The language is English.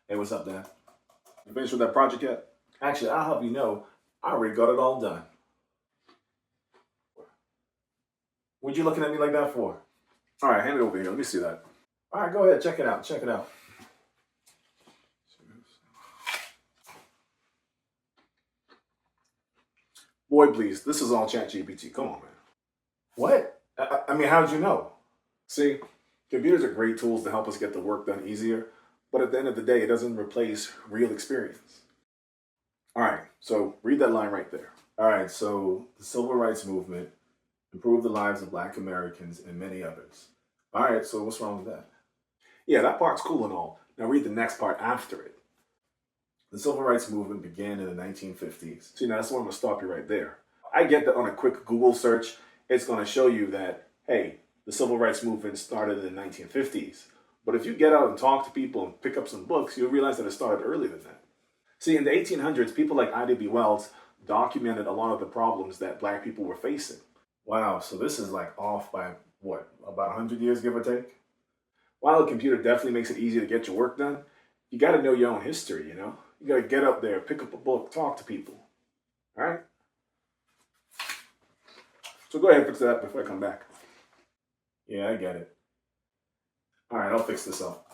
Hey, what's up, Dan? You finished with that project yet? Actually, I'll help you know, I already got it all done. What you looking at me like that for? All right, hand it over here. Let me see that. All right, go ahead. Check it out. Check it out. Boy, please, this is all ChatGPT. Come on, man. What? I mean, how'd you know? See, computers are great tools to help us get the work done easier, but at the end of the day, it doesn't replace real experience. All right, so read that line right there. All right, so the civil rights movement improved the lives of Black Americans and many others. All right, so what's wrong with that? Yeah, that part's cool and all. Now read the next part after it. The civil rights movement began in the 1950s. See, now that's where I'm gonna stop you right there. I get that on a quick Google search, it's gonna show you that, hey, the civil rights movement started in the 1950s. But if you get out and talk to people and pick up some books, you'll realize that it started earlier than that. See, in the 1800s, people like Ida B. Wells documented a lot of the problems that Black people were facing. Wow, so this is like off by what, about 100 years, give or take? While a computer definitely makes it easy to get your work done, you got to know your own history, you know? You got to get up there, pick up a book, talk to people. All right? So go ahead and fix that before I come back. Yeah, I get it. All right, I'll fix this up.